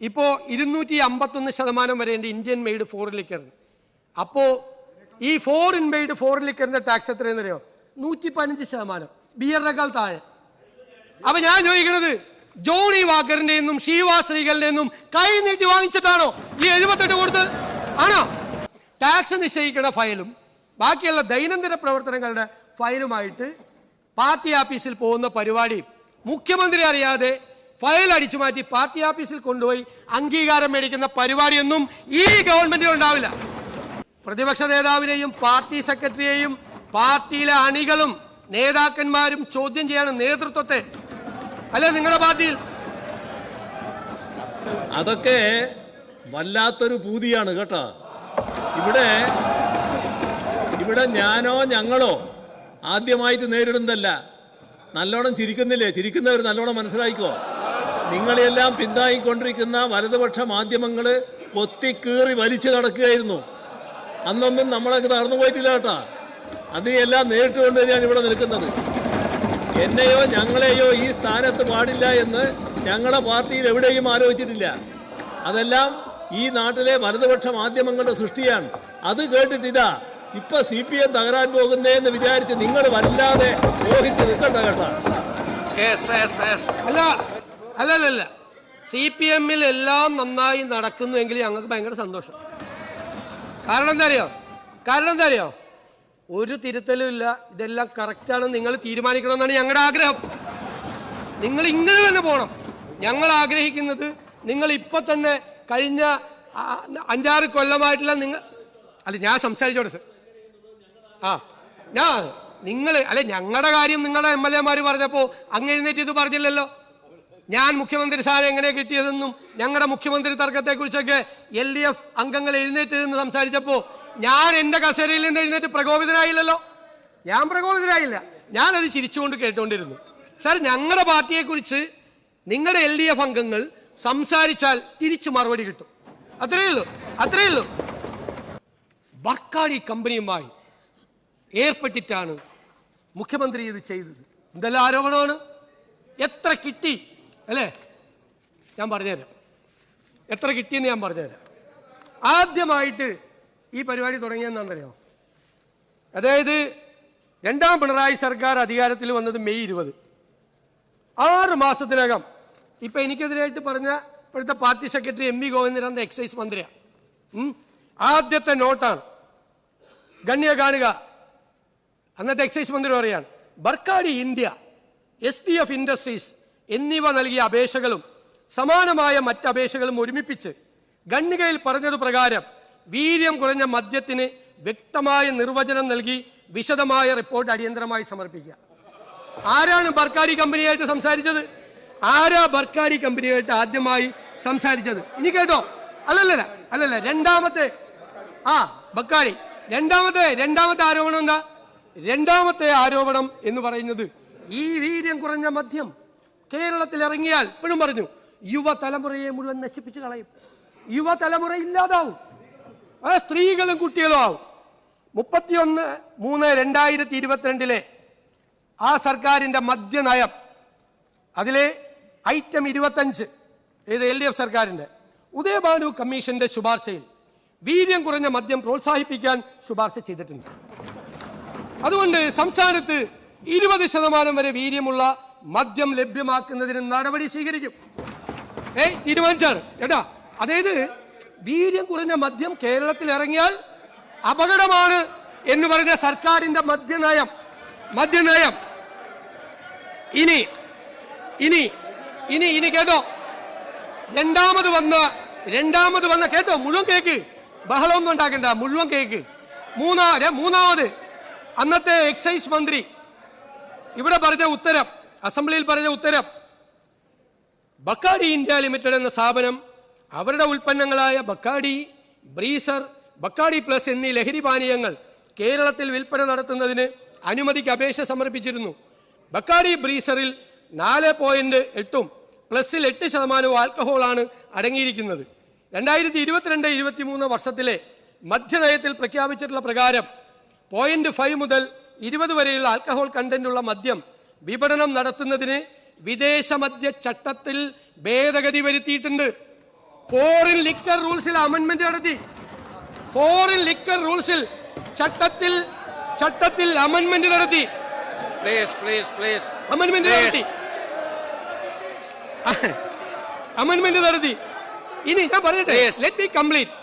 ഇപ്പോൾ 251% വരേണ്ട Indian made foreign ലിക്കറിന്. അപ്പോൾ ഈ ഫോറിൻ മെയ്ഡ് ഫോറിൻ ലിക്കറിന്റെ ടാക്സ് എത്രയെന്ന് അറിയോ? 115%, ബിയറിനേക്കാൾ താഴെ. അപ്പൊ ഞാൻ ചോദിക്കുന്നത്, ജോണി വാക്കറിന്റെ നിന്നും ഷീവാ ശ്രീകളുടെ നിന്നും കൈ നീട്ടി വാങ്ങിച്ചിട്ടാണോ ഈ 78 കൊടുത്തത്? ആണോ? ടാക്സ് നിശ്ചയിക്കുന്ന ഫയലും ബാക്കിയുള്ള ദൈനംദിന പ്രവർത്തനങ്ങളുടെ ഫയലുമായിട്ട് പാർട്ടി ഓഫീസിൽ പോകുന്ന പരിപാടി മുഖ്യമന്ത്രി അറിയാതെ ഫയൽ അടിച്ചു മാറ്റി പാർട്ടി ഓഫീസിൽ കൊണ്ടുപോയി അംഗീകാരം മേടിക്കുന്ന പരിപാടിയൊന്നും ഈ ഗവൺമെന്റിൽ ഉണ്ടാവില്ല. പ്രതിപക്ഷ നേതാവിനെയും പാർട്ടി സെക്രട്ടറിയെയും പാർട്ടിയിലെ അണികളും നേതാക്കന്മാരും ചോദ്യം ചെയ്യാണ് നേതൃത്വത്തെ, അല്ലെ നിങ്ങളുടെ പാർട്ടിയിൽ? അതൊക്കെ വല്ലാത്തൊരു പൂതിയാണ് കേട്ടോ. ഇവിടെ ഞാനോ ഞങ്ങളോ ആദ്യമായിട്ട് നേരിടുന്നതല്ല. നല്ലോണം ചിരിക്കുന്നില്ലേ? ചിരിക്കുന്നവർ നല്ലോണം മനസ്സിലായിക്കോ. നിങ്ങളെല്ലാം പിന്താങ്ങിക്കൊണ്ടിരിക്കുന്ന വലതുപക്ഷ മാധ്യമങ്ങൾ കൊത്തിക്കീറി വലിച്ചു നടക്കുകയായിരുന്നു. അന്നൊന്നും നമ്മളൊക്കെ തകർന്നു പോയിട്ടില്ല കേട്ടോ. അതിനെല്ലാം നേരിട്ടുകൊണ്ട് തന്നെയാണ് ഇവിടെ നിൽക്കുന്നത്. എന്നെയോ ഞങ്ങളെയോ ഈ സ്ഥാനത്ത് പാടില്ല എന്ന് ഞങ്ങളെ പാർട്ടിയിൽ എവിടെയും ആലോചിച്ചിട്ടില്ല. അതെല്ലാം ഈ നാട്ടിലെ വലതുപക്ഷ മാധ്യമങ്ങളുടെ സൃഷ്ടിയാണ്. അത് കേട്ടിട്ടിതാ ഇപ്പൊ CPM തകരാൻ പോകുന്നതെന്ന് വിചാരിച്ച് നിങ്ങൾ വല്ലാതെ യോഹിച്ച് നിൽക്കണ്ട കേട്ടോ. അല്ല CPM-ൽ എല്ലാം നന്നായി നടക്കുന്നുവെങ്കിൽ ഞങ്ങൾക്ക് ഭയങ്കര സന്തോഷം. കാരണം എന്താ അറിയോ? ഒരു തിരുത്തലും ഇല്ല. ഇതെല്ലാം കറക്റ്റാണെന്ന് നിങ്ങൾ തീരുമാനിക്കണമെന്നാണ് ഞങ്ങളുടെ ആഗ്രഹം. നിങ്ങൾ ഇങ്ങനെ തന്നെ പോകണം. ഞങ്ങൾ ആഗ്രഹിക്കുന്നത് നിങ്ങൾ ഇപ്പൊ തന്നെ കഴിഞ്ഞ 5-6 കൊല്ലമായിട്ടുള്ള ഞാൻ സംസാരിച്ചോട്ടെ സർ. ഞങ്ങളുടെ കാര്യം നിങ്ങളുടെ MLA-മാർ പറഞ്ഞപ്പോൾ അങ്ങ് എഴുന്നേറ്റ് ഇത് പറഞ്ഞില്ലല്ലോ. ഞാൻ മുഖ്യമന്ത്രി സ്ഥാനം എങ്ങനെ കിട്ടിയതെന്നും ഞങ്ങളുടെ മുഖ്യമന്ത്രി തർക്കത്തെക്കുറിച്ചൊക്കെ LDF അംഗങ്ങൾ എഴുന്നേറ്റ് നിന്ന് സംസാരിച്ചപ്പോൾ ഞാൻ എൻ്റെ കസേരയിൽ നിന്ന് എഴുന്നേറ്റ് പ്രകോപിതനായില്ലല്ലോ. ഞാൻ പ്രകോപിതനായില്ല. ഞാനത് ചിരിച്ചുകൊണ്ട് കേട്ടുകൊണ്ടിരുന്നു. സാർ, ഞങ്ങളുടെ പാർട്ടിയെക്കുറിച്ച് നിങ്ങളുടെ LDF അംഗങ്ങൾ സംസാരിച്ചാൽ തിരിച്ചു മറുപടി കിട്ടും. അത്രയേ ഉള്ളൂ. ബർക്കാഡി കമ്പനിയുമായി ഏർപ്പെട്ടിട്ടാണ് മുഖ്യമന്ത്രി ഇത് ചെയ്തത്. എന്തെല്ലാം ആരോപണമാണ്! എത്ര കിട്ടി അല്ലേ? ഞാൻ പറഞ്ഞുതരാം എത്ര കിട്ടിയെന്ന്. ഞാൻ പറഞ്ഞുതരാം. ആദ്യമായിട്ട് ഈ പരിപാടി തുടങ്ങിയെന്നാണെന്നറിയോ? അതായത് 2ാം പിണറായി സർക്കാർ അധികാരത്തിൽ വന്നത് മെയ് 20. 6 മാസത്തിനകം ഇപ്പൊ എനിക്കെതിരായിട്ട് പറഞ്ഞ ഇപ്പോഴത്തെ party secretary MV Govindan excise മന്ത്രിയാണ്. ആദ്യത്തെ നോട്ടാണ്. ഗണ്യ കാണുക. അന്നത്തെ എക്സൈസ് മന്ത്രി പറയാണ്, ബർക്കാഡി ഇന്ത്യ, SDF ഇൻഡസ്ട്രീസ് എന്നിവ നൽകിയ അപേക്ഷകളും സമാനമായ മറ്റ് അപേക്ഷകളും ഒരുമിപ്പിച്ച് ഗണ്ണികയിൽ പറഞ്ഞതു പ്രകാരം വീര്യം കുറഞ്ഞ മദ്യത്തിന് വ്യക്തമായ നിർവചനം നൽകി വിശദമായ റിപ്പോർട്ട് അടിയന്തരമായി സമർപ്പിക്കുക. ആരാണ് ബർക്കാഡി കമ്പനിയായിട്ട് സംസാരിച്ചത്? ബർക്കാഡി കമ്പനിയായിട്ട് ആദ്യമായി സംസാരിച്ചത്? ഇനി കേട്ടോ. അല്ലല്ല രണ്ടാമത്തെ ബർക്കാഡി. രണ്ടാമത്തെ ആരോപണം എന്താ? രണ്ടാമത്തെ ആരോപണം എന്ന് പറയുന്നത് ഈ വീര്യം കുറഞ്ഞ മദ്യം കേരളത്തിൽ ഇറങ്ങിയാൽ ഇപ്പോഴും പറഞ്ഞു യുവതലമുറയെ മുഴുവൻ നശിപ്പിച്ചു കളയും. യുവതലമുറ ഇല്ലാതാവും. സ്ത്രീകളും കുട്ടികളും ആവും. 31/3/2022 ആ സർക്കാരിന്റെ മദ്യനയം, അതിലെ ഐറ്റം 25, LDF സർക്കാരിന്റെ ഉദയഭാനു കമ്മീഷന്റെ ശുപാർശയിൽ വീര്യം കുറഞ്ഞ മദ്യം പ്രോത്സാഹിപ്പിക്കാൻ ശുപാർശ ചെയ്തിട്ടുണ്ട്. അതുകൊണ്ട് സംസ്ഥാനത്ത് 20% വരെ വീര്യമുള്ള മദ്യം ലഭ്യമാക്കുന്നതിന് നടപടി സ്വീകരിക്കും. തീരുമാനിച്ചാണ് കേട്ടാ. അതായത് വീര്യം കുറഞ്ഞ മദ്യം കേരളത്തിൽ ഇറങ്ങിയാൽ അപകടമാണ് എന്ന് പറഞ്ഞ സർക്കാരിന്റെ മദ്യനയം. ഇനി കേട്ടോ. രണ്ടാമത് വന്ന കേട്ടോ, മുഴുവൻ കേക്ക്, ബഹളമൊന്നും ഉണ്ടാക്കണ്ട, മുഴുവൻ കേക്ക്. മൂന്നാമത് അന്നത്തെ എക്സൈസ് മന്ത്രി ഇവിടെ പറഞ്ഞ ഉത്തരം, അസംബ്ലിയിൽ പറഞ്ഞ ഉത്തരം, ബക്കാഡി ഇന്ത്യ ലിമിറ്റഡ് എന്ന സ്ഥാപനം അവരുടെ ഉൽപ്പന്നങ്ങളായ ബക്കാഡി, ബ്രീസർ, ബക്കാഡി പ്ലസ് എന്നീ ലഹരി പാനീയങ്ങൾ കേരളത്തിൽ വിൽപ്പന നടത്തുന്നതിന് അനുമതിക്ക് അപേക്ഷ സമർപ്പിച്ചിരുന്നു. ബക്കാഡി ബ്രീസറിൽ 4.8 പ്ലസിൽ 8% ആൽക്കഹോളാണ് അടങ്ങിയിരിക്കുന്നത്. 2022-23 വർഷത്തിലെ മദ്യനയത്തിൽ പ്രഖ്യാപിച്ചിട്ടുള്ള പ്രകാരം 0.5 മുതൽ 20 വരെയുള്ള ആൽക്കഹോൾ കണ്ടന്റുള്ള മദ്യം വിപണനം നടത്തുന്നതിന് വിദേശ മദ്യ ചട്ടത്തിൽ ഭേദഗതി വരുത്തിയിട്ടുണ്ട്. ഫോറിൻ ലിക്കർ റൂൾസിൽ അമെന്റ്മെന്റ് നടത്തി. ഫോറിൻ ലിക്കർ റൂൾസിൽ ചട്ടത്തിൽ അമെന്റ്മെന്റ് നടത്തി. അമെന്റ്മെന്റ് നടത്തി. ഇനി ഞാൻ പറയട്ടെ, ലെറ്റ് മീ കംപ്ലീറ്റ്.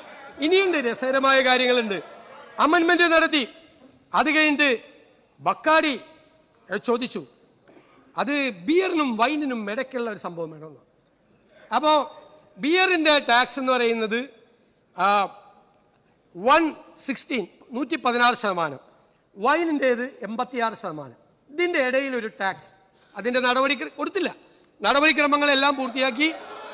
ഇനിയുണ്ട് രസകരമായ കാര്യങ്ങളുണ്ട്. അമെന്റ്മെന്റ് നടത്തി. അത് കഴിഞ്ഞിട്ട് ബക്കാടി ചോദിച്ചു, അത് ബിയറിനും വൈനിനും ഇടയ്ക്കുള്ള ഒരു സംഭവം വേണമെന്ന്. അപ്പോൾ ബിയറിന്റെ ടാക്സ് എന്ന് പറയുന്നത് 116 വൈനിൻ്റേത് 86%. ഇതിന്റെ ഇടയിൽ ഒരു ടാക്സ്, അതിന്റെ നടപടി കൊടുത്തില്ല. നടപടിക്രമങ്ങളെല്ലാം പൂർത്തിയാക്കി.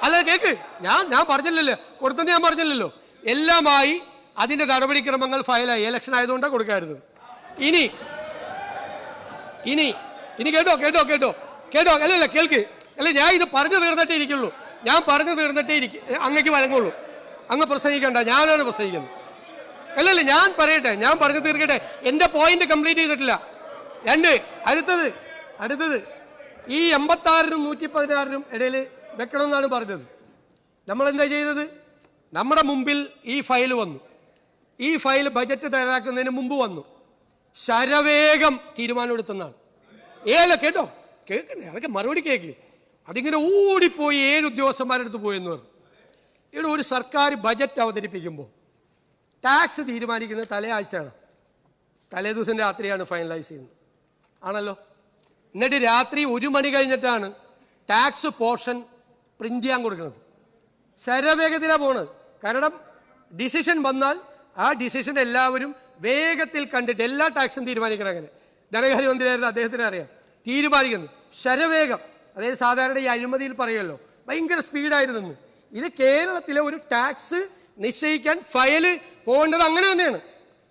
അല്ല കേക്ക്, ഞാൻ പറഞ്ഞില്ലല്ലോ, കൊടുത്തെന്ന് ഞാൻ പറഞ്ഞില്ലല്ലോ. എല്ലാമായി അതിന്റെ നടപടിക്രമങ്ങൾ ഫയലായി. ഇലക്ഷൻ ആയതുകൊണ്ടാണ് കൊടുക്കാറുള്ളത്. ഇനി കേട്ടോ അല്ലല്ല കേൾക്ക്. അല്ല, ഞാൻ ഇത് പറഞ്ഞു തീർന്നിട്ടേ ഇരിക്കുള്ളൂ. ഞാൻ പറഞ്ഞു തീർന്നിട്ടേ അങ്ങക്ക് വഴങ്ങുള്ളൂ. അങ്ങ് പ്രസംഗിക്കണ്ട, ഞാനാണ് പ്രസംഗിക്കുന്നത്. അല്ലല്ല, ഞാൻ പറയട്ടെ, ഞാൻ പറഞ്ഞു തീർക്കട്ടെ. എന്റെ പോയിന്റ് കംപ്ലീറ്റ് ചെയ്തിട്ടില്ല. അടുത്തത് ഈ 86-നും 116-നും ഇടയിൽ വെക്കണമെന്നാണ് പറഞ്ഞത്. നമ്മളെന്താ ചെയ്തത്? നമ്മുടെ മുമ്പിൽ ഈ ഫയൽ വന്നു. ഈ ഫയൽ ബജറ്റ് തയ്യാറാക്കുന്നതിന് മുമ്പ് വന്നു. ശരവേഗം തീരുമാനമെടുത്തെന്നാണ്. കേട്ടോ, കേൾക്കണ്ടേ? അതൊക്കെ മറുപടി കേൾക്ക്. അതിങ്ങനെ ഓടിപ്പോയി 7 ഉദ്യോഗസ്ഥന്മാരുടെ അടുത്ത് പോയെന്ന് പറഞ്ഞു. ഇവിടെ ഒരു സർക്കാർ ബജറ്റ് അവതരിപ്പിക്കുമ്പോൾ ടാക്സ് തീരുമാനിക്കുന്നത് തലയാഴ്ചയാണ്. തലേ ദിവസം രാത്രിയാണ് ഫൈനലൈസ് ചെയ്യുന്നത്, ആണല്ലോ. എന്നിട്ട് രാത്രി 1 മണി കഴിഞ്ഞിട്ടാണ് ടാക്സ് പോർഷൻ പ്രിന്റ് ചെയ്യാൻ കൊടുക്കുന്നത്. ശരവേഗത്തിലാണ് പോണത്. കാരണം ഡിസിഷൻ വന്നാൽ ആ ഡിസിഷൻ എല്ലാവരും വേഗത്തിൽ കണ്ടിട്ട് എല്ലാ ടാക്സും തീരുമാനിക്കണം. അങ്ങനെ ധനകാര്യമന്ത്രിയായിരുന്നു, അദ്ദേഹത്തിന് അറിയാം. തീരുമാനിക്കുന്നത് ശരവേഗം. അതായത് സാധാരണ ഈ അഴിമതിയിൽ പറയുമല്ലോ, ഭയങ്കര സ്പീഡായിരുന്നു. ഇത് കേരളത്തിലെ ഒരു ടാക്സ് നിശ്ചയിക്കാൻ ഫയല് പോകേണ്ടത് അങ്ങനെ തന്നെയാണ്.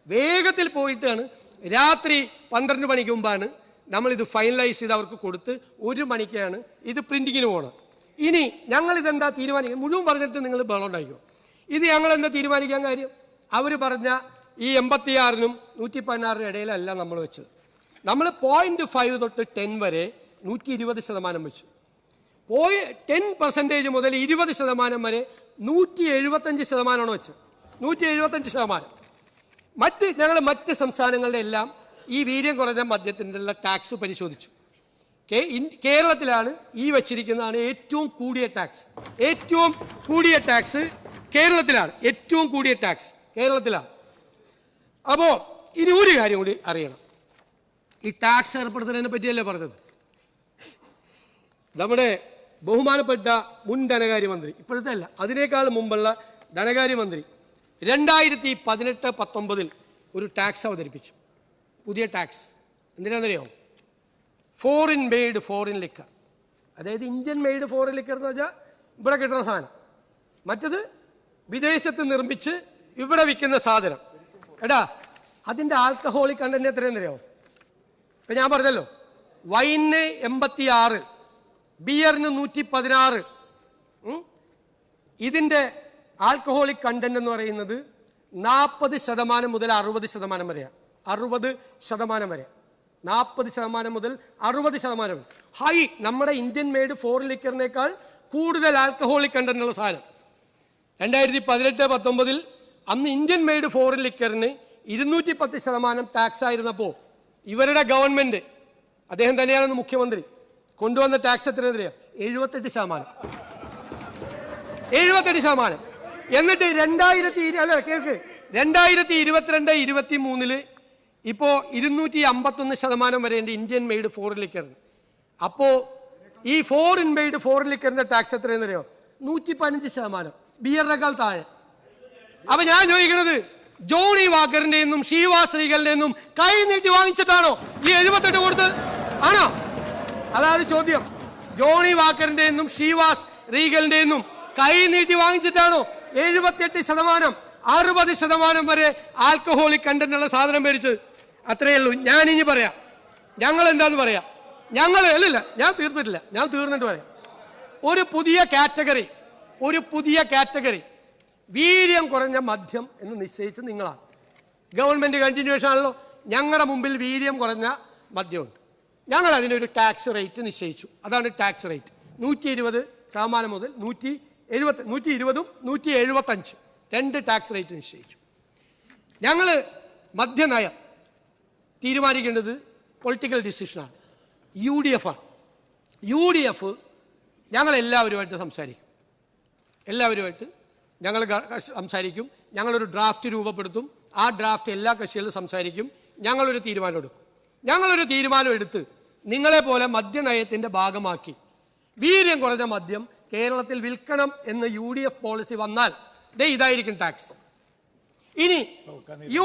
വേഗത്തിൽ പോയിട്ടാണ് രാത്രി 12 മണിക്ക് മുമ്പാണ് നമ്മളിത് ഫൈനലൈസ് ചെയ്ത് അവർക്ക് കൊടുത്ത് 1 മണിക്കാണ് ഇത് പ്രിന്റിങ്ങിന് പോകണം. ഇനി ഞങ്ങൾ ഇതെന്താ തീരുമാനിക്കുക? മുഴുവൻ പറഞ്ഞിട്ട് നിങ്ങൾ ബഹളം ഉണ്ടായിക്കോ. ഇത് ഞങ്ങൾ എന്താ തീരുമാനിക്കാൻ കാര്യം? അവർ പറഞ്ഞ ഈ 86-നും 116-നും ഇടയിലല്ല നമ്മൾ വെച്ചത്. നമ്മൾ 0.5 തൊട്ട് 10 വരെ 120% വെച്ചു. 10% മുതൽ 20% വരെ 175% വെച്ചു. 175%. ഞങ്ങൾ മറ്റ് സംസ്ഥാനങ്ങളുടെ എല്ലാം ഈ വീര്യം കുറഞ്ഞ മദ്യത്തിൻ്റെ ടാക്സ് പരിശോധിച്ചു. കേരളത്തിലാണ് ഈ വച്ചിരിക്കുന്നതാണ് ഏറ്റവും കൂടിയ ടാക്സ്. ഏറ്റവും കൂടിയ ടാക്സ് കേരളത്തിലാണ്. ഏറ്റവും കൂടിയ ടാക്സ് കേരളത്തിലാണ്. അപ്പോൾ ഇനി ഒരു കാര്യം കൂടി അറിയണം. ഈ ടാക്സ് ഏർപ്പെടുത്തുന്നതിനെ പറ്റിയല്ലേ പറഞ്ഞത്? നമ്മുടെ ബഹുമാനപ്പെട്ട മുൻ ധനകാര്യമന്ത്രി, ഇപ്പോഴത്തെ അല്ല, അതിനേക്കാൾ മുമ്പുള്ള ധനകാര്യമന്ത്രി 2018-19 ഒരു ടാക്സ് അവതരിപ്പിച്ചു. പുതിയ ടാക്സ്. എന്തിനാണെന്നറിയാമോ? Foreign made foreign liquor. അതായത് ഇന്ത്യൻ മെയ്ഡ് ഫോറിൻ ലിക്കർ എന്ന് വെച്ചാൽ ഇവിടെ കിട്ടുന്ന സാധനം, മറ്റത് വിദേശത്ത് നിർമ്മിച്ച് ഇവിടെ വിൽക്കുന്ന സാധനം. അതിൻ്റെ ആൽക്കഹോളിക് കണ്ടന്റ് എത്രയെന്നറിയാമോ? ഇപ്പം ഞാൻ പറഞ്ഞല്ലോ, വൈന് 86, ബിയറിന് 116. ഇതിൻ്റെ ആൽക്കഹോളിക് കണ്ടന്റ് എന്ന് പറയുന്നത് 40% മുതൽ 60% വരെയാണ്. 60% വരെ. 40% മുതൽ 60% ഹൈ. നമ്മുടെ ഇന്ത്യൻ മെയ്ഡ് ഫോറിൻ ലിക്കറിനേക്കാൾ കൂടുതൽ ആൽക്കഹോളിക് കണ്ടന്റ് ഉള്ള സാധനം. 2018-19 അന്ന് ഇന്ത്യൻ മെയ്ഡ് ഫോറിൻ ലിക്കറിന് 210% ടാക്സ് ആയിരുന്നപ്പോൾ ഇവരുടെ ഗവൺമെന്റ്, അദ്ദേഹം തന്നെയാണ് മുഖ്യമന്ത്രി, കൊണ്ടുവന്ന ടാക്സ് എത്രയാ? 78%. 78%. എന്നിട്ട് 2022-23 ഇപ്പോ 251% വരെയുണ്ട് ഇന്ത്യൻ മെയ്ഡ് ഫോറിൻ ലിക്കറിന്. അപ്പോ ഈ ഫോറിൻ മെയ്ഡ് ഫോറിൻ ലിക്കറിന്റെ ടാക്സ് എത്രയെന്നറിയോ? 115%. ബിയറിനേക്കാൾ താഴെ. അപ്പൊ ഞാൻ ചോദിക്കുന്നത്, ജോണി വാക്കറിന്റെയും ഷീവാസ് റീഗലിന്റെയും കൈ നീട്ടി വാങ്ങിച്ചിട്ടാണോ ഈ 78 കൊടുത്തത്? ആണോ? അതാണ് ചോദ്യം. ജോണി വാക്കറിന്റെയും ഷീവാസ് റീഗലിന്റെയും കൈ നീട്ടി വാങ്ങിച്ചിട്ടാണോ 78%, 60% വരെ ആൽക്കഹോളിക് കണ്ടന്റ് ഉള്ള സാധനം മേടിച്ചത്? അത്രയേ ഉള്ളൂ. ഞാൻ ഇനി പറയാം, ഞങ്ങൾ എന്താന്ന് പറയാം. അല്ലല്ല, ഞാൻ തീർന്നിട്ടില്ല, ഞാൻ തീർന്നിട്ട് പറയാം. ഒരു പുതിയ കാറ്റഗറി വീര്യം കുറഞ്ഞ മദ്യം എന്ന് നിശ്ചയിച്ച് നിങ്ങളാണ്. ഗവൺമെന്റ് കണ്ടിന്യൂഷൻ ആണല്ലോ. ഞങ്ങളുടെ മുമ്പിൽ വീര്യം കുറഞ്ഞ മദ്യമുണ്ട്. ഞങ്ങൾ അതിനൊരു ടാക്സ് റേറ്റ് നിശ്ചയിച്ചു. അതാണ് ടാക്സ് റേറ്റ്. 120% മുതൽ 120ഉം 175 രണ്ട് ടാക്സ് റേറ്റ് നിശ്ചയിച്ചു. ഞങ്ങൾ മദ്യനയം തീരുമാനിക്കേണ്ടത് പൊളിറ്റിക്കൽ ഡിസിഷനാണ്. UDF ആണ്. UDF ഞങ്ങൾ എല്ലാവരുമായിട്ട് സംസാരിക്കും. ഞങ്ങളൊരു ഡ്രാഫ്റ്റ് രൂപപ്പെടുത്തും. ആ ഡ്രാഫ്റ്റ് എല്ലാ കക്ഷികളും സംസാരിക്കും. ഞങ്ങളൊരു തീരുമാനം എടുത്ത് നിങ്ങളെ പോലെ മദ്യനയത്തിൻ്റെ ഭാഗമാക്കി വീര്യം കുറഞ്ഞ മദ്യം കേരളത്തിൽ വിൽക്കണം എന്ന് UDF പോളിസി വന്നാൽ ഇതായിരിക്കും ടാക്സ്. ഇനി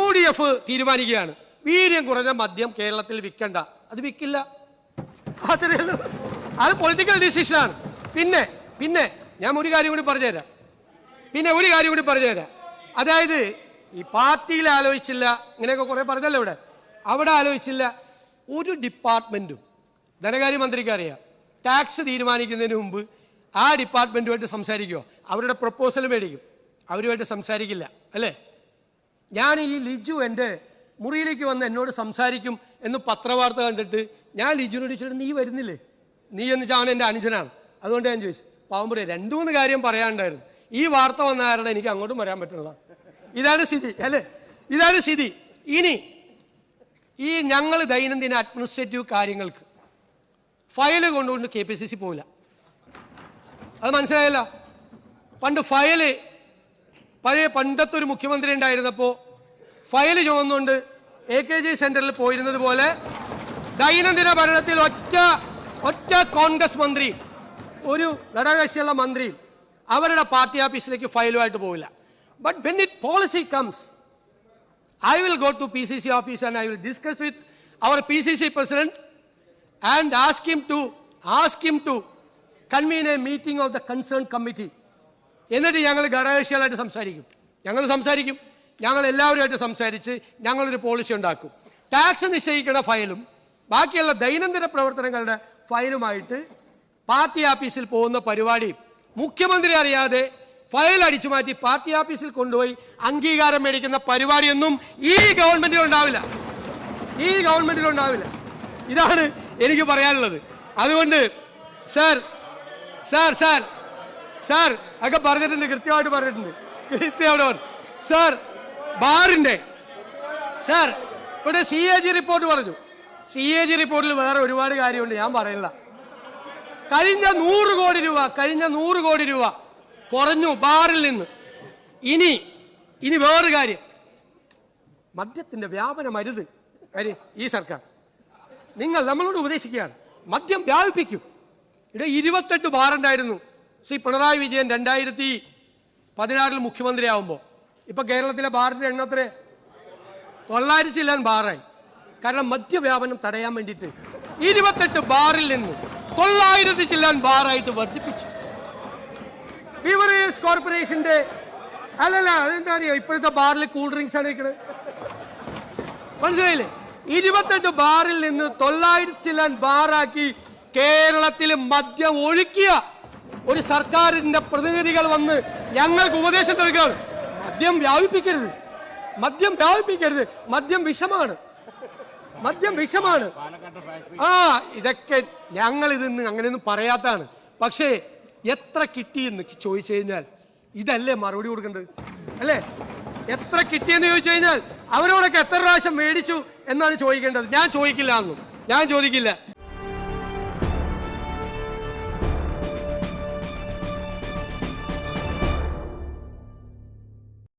UDF തീരുമാനിക്കുകയാണ് വീര്യം കുറഞ്ഞ മദ്യം കേരളത്തിൽ വിൽക്കണ്ട, അത് വിൽക്കില്ല. അത് പൊളിറ്റിക്കൽ ഡിസിഷനാണ്. പിന്നെ ഞാൻ ഒരു കാര്യം കൂടി പറഞ്ഞുതരാം. അതായത് ഈ പാർട്ടിയിൽ ആലോചിച്ചില്ല, ഇങ്ങനെയൊക്കെ കുറെ പറഞ്ഞല്ലോ അവിടെ ആലോചിച്ചില്ല. ഒരു ഡിപ്പാർട്ട്മെന്റും ധനകാര്യമന്ത്രിക്ക് അറിയാം, ടാക്സ് തീരുമാനിക്കുന്നതിന് മുമ്പ് ആ ഡിപ്പാർട്ട്മെന്റുമായിട്ട് സംസാരിക്കുമോ? അവരുടെ പ്രപ്പോസൽ മേടിക്കും, അവരുമായിട്ട് സംസാരിക്കില്ല അല്ലേ? ഞാൻ ഈ ലിജു എൻ്റെ മുറിയിലേക്ക് വന്ന് എന്നോട് സംസാരിക്കും എന്ന് പത്രവാർത്ത കണ്ടിട്ട് ഞാൻ ലിജുവിനോട് ചോദിച്ചിട്ട് നീ വരുന്നില്ലേ? നീ എന്ന് വെച്ചാൽ അവൻ എൻ്റെ അനുജനാണ്. അതുകൊണ്ട് ഞാൻ ചോദിച്ചു. പാവം പറയാം, 2-3 കാര്യം പറയാനുണ്ടായിരുന്നു. ഈ വാർത്ത വന്ന കാരണം എനിക്ക് അങ്ങോട്ടും വരാൻ പറ്റുന്നതാണ്. ഇതാണ് സ്ഥിതി അല്ലേ? ഇനി ഈ ഞങ്ങൾ ദൈനംദിന അഡ്മിനിസ്ട്രേറ്റീവ് കാര്യങ്ങൾക്ക് ഫയല് കൊണ്ടുകൊണ്ട് KPCC പോവില്ല. അത് മനസ്സിലായല്ലോ. പണ്ടത്തെ ഒരു മുഖ്യമന്ത്രി ഉണ്ടായിരുന്നപ്പോൾ ഫയല് ചുമന്നുകൊണ്ട് AKG സെന്ററിൽ പോയിരുന്നത് പോലെ ദൈനംദിന ഭരണത്തിൽ ഒറ്റ കോൺഗ്രസ് മന്ത്രി, ഒരു ഘടകകക്ഷിയുള്ള മന്ത്രിയും അവരുടെ പാർട്ടി ഓഫീസിലേക്ക് ഫയലുമായിട്ട് പോവില്ല. But when policy comes, I will go to PCC office and I will discuss with our PCC president and ask him to convene a meeting of the concerned committee. എന്നിട്ട് ഞങ്ങൾ ഘടകകക്ഷികളായിട്ട് സംസാരിക്കും. ഞങ്ങൾ എല്ലാവരുമായിട്ട് സംസാരിച്ച് ഞങ്ങളൊരു പോളിസി ഉണ്ടാക്കും. ടാക്സ് നിശ്ചയിക്കുന്ന ഫയലും ബാക്കിയുള്ള ദൈനംദിന പ്രവർത്തനങ്ങളുടെ ഫയലുമായിട്ട് പാർട്ടി ഓഫീസിൽ പോകുന്ന പരിപാടി മുഖ്യമന്ത്രി അറിയാതെ ഫയൽ അടിച്ചു മാറ്റി പാർട്ടി ഓഫീസിൽ കൊണ്ടുപോയി അംഗീകാരം മേടിക്കുന്ന പരിപാടിയൊന്നും ഈ ഗവൺമെന്റിൽ ഉണ്ടാവില്ല. ഇതാണ് എനിക്ക് പറയാനുള്ളത്. അതുകൊണ്ട് സാർ ഒക്കെ പറഞ്ഞിട്ടുണ്ട്, കൃത്യമായിട്ട് പറഞ്ഞിട്ടുണ്ട്. സാർ ഇവിടെ CAG റിപ്പോർട്ട് പറഞ്ഞു. CAG റിപ്പോർട്ടിൽ വേറെ ഒരുപാട് കാര്യമുണ്ട്, ഞാൻ പറയില്ല. കഴിഞ്ഞ 100 കോടി രൂപ കുറഞ്ഞു ബാറിൽ നിന്ന്. ഇനി വേറൊരു കാര്യം, മദ്യത്തിന്റെ വ്യാപനം അരുത്. ഈ സർക്കാർ നമ്മളോട് ഉപദേശിക്കുകയാണ്, മദ്യം വ്യാപിപ്പിക്കും. ഇവിടെ 28 ബാറുണ്ടായിരുന്നു ശ്രീ പിണറായി വിജയൻ 2016 മുഖ്യമന്ത്രിയാവുമ്പോൾ. ഇപ്പൊ കേരളത്തിലെ ബാറിന്റെ എണ്ണത്ര 900 ചില്ലാൻ ബാറായി. കാരണം മദ്യവ്യാപനം തടയാൻ വേണ്ടിയിട്ട് 28 ബാറിൽ നിന്ന് 900 ചില്ലാൻ ബാറായിട്ട് വർദ്ധിപ്പിച്ചു. ബീവറേജ് കോർപ്പറേഷന്റെ അതെന്താ അറിയോ, ഇപ്പോഴത്തെ ബാറിൽ കൂൾ ഡ്രിങ്ക്സ് ആണ് വെക്കുന്നത്. മനസ്സിലായില്ലേ? 28 ബാറിൽ നിന്ന് 900 ചില്ലാൻ ബാറാക്കി കേരളത്തിൽ മദ്യം ഒഴുക്കിയ ഒരു സർക്കാരിന്റെ പ്രതിനിധികൾ വന്ന് ഞങ്ങൾക്ക് ഉപദേശം നൽകുകയാണ്. മദ്യം വ്യാപിപ്പിക്കരുത്. മദ്യം വിഷമാണ്. ഇതൊക്കെ ഞങ്ങൾ ഇതിന്ന് അങ്ങനെയൊന്നും പറയാത്താണ്. പക്ഷേ എത്ര കിട്ടിയെന്ന് ചോദിച്ചു കഴിഞ്ഞാൽ ഇതല്ലേ മറുപടി കൊടുക്കേണ്ടത് അല്ലേ? എത്ര കിട്ടിയെന്ന് ചോദിച്ചു കഴിഞ്ഞാൽ അവരോടൊക്കെ എത്ര പ്രാവശ്യം മേടിച്ചു എന്നാണ് ചോദിക്കേണ്ടത്. ഞാൻ ചോദിക്കില്ല.